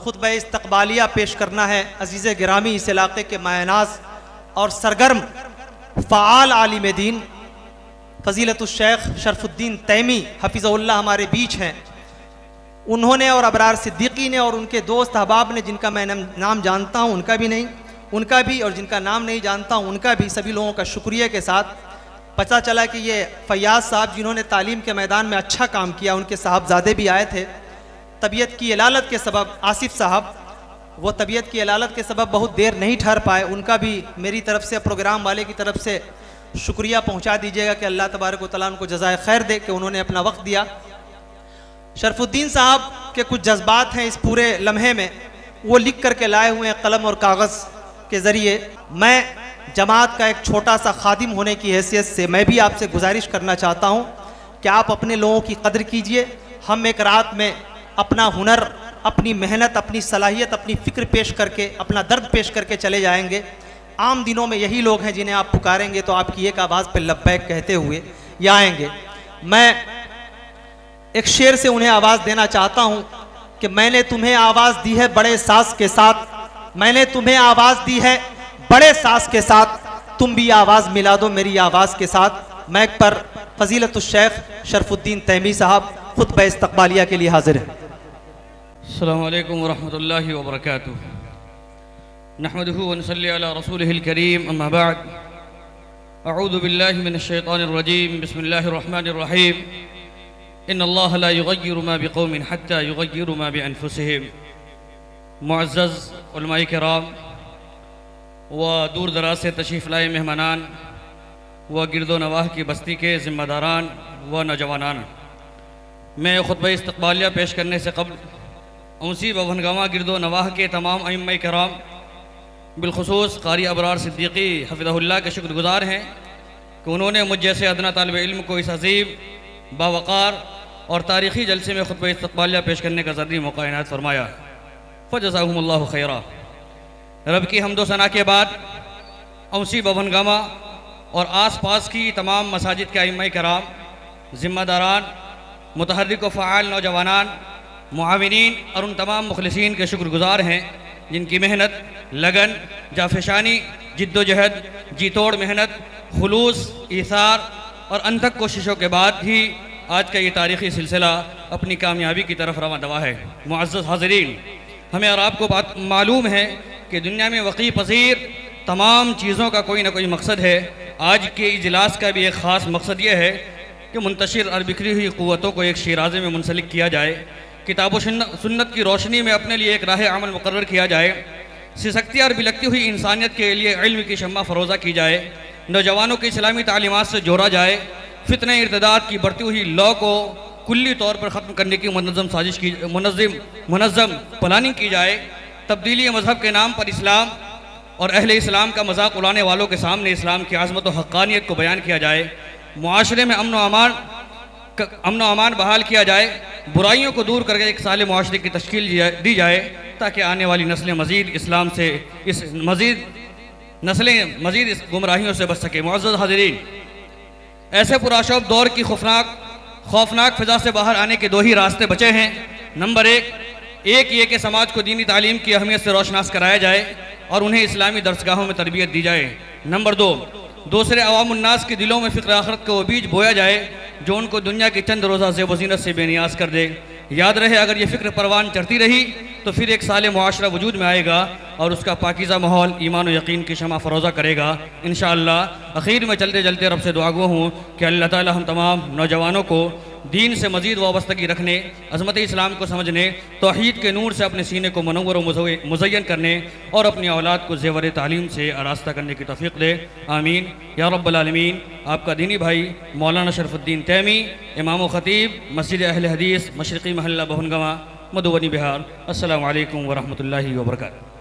खुतबा इस्तक़बालिया पेश करना है। अजीज़ गिरामी, इस इलाक़े के मायनाज और सरगर्म फ़आल आलिम दीन फ़ज़ीलतुश शेख शरफुद्दीन तैमी हफ़िज़हुल्लाह हमारे बीच हैं। उन्होंने और अबरार सिद्दीकी ने और उनके दोस्त अहबाब ने, जिनका मैं नाम जानता हूँ उनका भी नहीं, उनका भी, और जिनका नाम नहीं जानता हूँ उनका भी, सभी लोगों का शुक्रिया के साथ पता चला कि ये फ़याज़ साहब जिन्होंने तालीम के मैदान में अच्छा काम किया, उनके साहबजादे भी आए थे। तबीयत की इलालत के सबब आसिफ साहब, वो तबीयत की इलालत के सबब बहुत देर नहीं ठहर पाए। उनका भी मेरी तरफ़ से, प्रोग्राम वाले की तरफ से शुक्रिया पहुँचा दीजिएगा कि अल्लाह तबारक व तआला उनको जज़ाए खैर दे कि उन्होंने अपना वक्त दिया। शरफुद्दीन साहब के कुछ जज्बात हैं इस पूरे लम्हे में, वो लिख करके लाए हुए हैं कलम और कागज़ के ज़रिए। मैं जमात का एक छोटा सा खादिम होने की हैसियत से मैं भी आपसे गुजारिश करना चाहता हूँ कि आप अपने लोगों की कदर कीजिए। हम एक रात में अपना हुनर, अपनी मेहनत, अपनी सलाहियत, अपनी फ़िक्र पेश करके, अपना दर्द पेश करके चले जाएंगे। आम दिनों में यही लोग हैं जिन्हें आप पुकारेंगे तो आपकी एक आवाज़ पर लब्बैक कहते हुए ये आएंगे। मैं एक शेर से उन्हें आवाज़ देना चाहता हूँ कि मैंने तुम्हें आवाज़ दी है बड़े सास के साथ, मैंने तुम्हें आवाज़ दी है बड़े सास के साथ, तुम भी आवाज़ मिला दो मेरी आवाज़ के साथ। मैक पर फ़ज़ीलतुश शेख शरफुद्दीन तैमी साहब खुतबा इस्तक़बालिया के लिए हाजिर हैं। अस्सलामु अलैकुम वरहमतुल्लाहि वबरकातुहू। नहमदुहु व नसल्ली अला रसूलिहिल करीम, अम्मा बअद। अऊज़ु बिल्लाहि मिनश शैतानिर रजीम, बिस्मिल्लाहिर रहमानिर रहीम। इन्नल्लाह ला युग़य्यिरु मा बिक़ौमिन हत्ता युग़य्यिरु मा बिअनफुसिहिम। मुअज़्ज़ज़ उलमाए किराम व दूर दराज से तशरीफ़ लाए मेहमानान व गिरदो नवाह की बस्ती के ज़िम्मेदारान व नौजवानान, मैं खुतबा इस्तक़बालिया पेश करने से कब्ल औसी बभनगामा गिरदो नवाह के तमाम अइम्मा किराम, बिलखुसूस कारी अबरार सिद्दीकी हफ़िज़हुल्लाह के शुक्रगुज़ार हैं कि उन्होंने मुझ जैसे अदना तालिब इल्म को इस अजीब बावक़ार और तारीख़ी जलसे में खुतबा इस्तक़बालिया पेश करने का ज़रूरी मौक़ा इनायत फ़रमाया। फ़जज़ाहुमुल्लाहु खैरा। रब की हम्दो सना के बाद औसी बभनगामा और आस पास की तमाम मसाजिद के अइम्मा कराम, ज़िम्मेदारान, मुतहर्रिक व फ़आल नौजवानान, मुआविनीन और उन तमाम मुखलिसीन के शुक्रगुज़ार हैं जिनकी मेहनत, लगन, जाफिशानी, जिद्दोजहद, जी तोड़ मेहनत, खुलूस, ईसार और अनथक कोशिशों के बाद ही आज का ये तारीख़ी सिलसिला अपनी कामयाबी की तरफ रवां दवा है। मुअज़्ज़ज़ हाज़िरीन, हमें और आपको बात मालूम है कि दुनिया में वक़ी पज़ीर तमाम चीज़ों का कोई ना कोई मकसद है। आज के इजलास का भी एक ख़ास मकसद ये है कि मुंतशिर और बिखरी हुई क़ुव्वतों को एक शिराज़े में मुंसलिक किया जाए, किताब व सुन्नत की रोशनी में अपने लिए एक राह अमल मुकर्रर किया जाए, सिसकती और बिलकती हुई इंसानियत के लिए इल्म की शम्मा फ़रोज़ा की जाए, नौजवानों की इस्लामी तालीमात से जोड़ा जाए, फितने इर्तिदाद की बढ़ती हुई लौ को कुल्ली तौर पर ख़त्म करने की मुनज़्ज़म साजिश की मुनज़्ज़म प्लानिंग की जाए, तब्दीली मज़हब के नाम पर इस्लाम और अहले इस्लाम का मजाक उड़ाने वालों के सामने इस्लाम की आज़मत व हक़्क़ानियत को बयान किया जाए, मुआशरे में अमन व अमान बहाल किया जाए, बुराइयों को दूर करके एक साले मुआशरे की तश्कील दी जाए ताकि आने वाली नस्लें मज़ीद इस्लाम से मज़ीद इस गुमराहियों से बच सके। मुअज़्ज़ज़ हाज़िरीन, ऐसे पुराशोभ दौर की खौफनाक फ़िज़ा से बाहर आने के दो ही रास्ते बचे हैं। नंबर एक ये कि समाज को दीनी तालीम की अहमियत से रोशनास कराया जाए और उन्हें इस्लामी दरसगाहों में तरबियत दी जाए। नंबर दूसरे अवामुन्नास के दिलों में फ़िक्र आखिरत का वो बीज बोया जाए जो उनको दुनिया की चंद रोज़ा ज़ेब व ज़ीनत से बेनियाज कर दे। याद रहे, अगर ये फ़िक्र परवान चढ़ती रही तो फिर एक साले मुआशरा वजूद में आएगा और उसका पाकीज़ा माहौल ईमान व यकीन की शमा फ़रोज़ा करेगा इंशाअल्लाह। आखिर में चलते चलते रब से दुआ गो हूँ कि अल्लाह ताला हम तमाम नौजवानों को दीन से मज़ीद वाबस्तगी रखने, अज़मत इस्लाम को समझने, तौहीद के नूर से अपने सीने को मनव्वर व मुज़य्यन करने और अपनी औलाद को ज़ेवर तालीम से आरास्ता करने की तौफ़ीक़ दे। आमीन या रब्बल आलमीन। आपका दीनी भाई मौलाना शरफुद्दीन तैमी, इमाम व ख़तीब मस्जिद अहले हदीस, मशरिक़ी महल्ला बहनगवा, मधुबनी बिहार। अस्सलामु अलैकुम व रहमतुल्लाहि व बरकातुहू।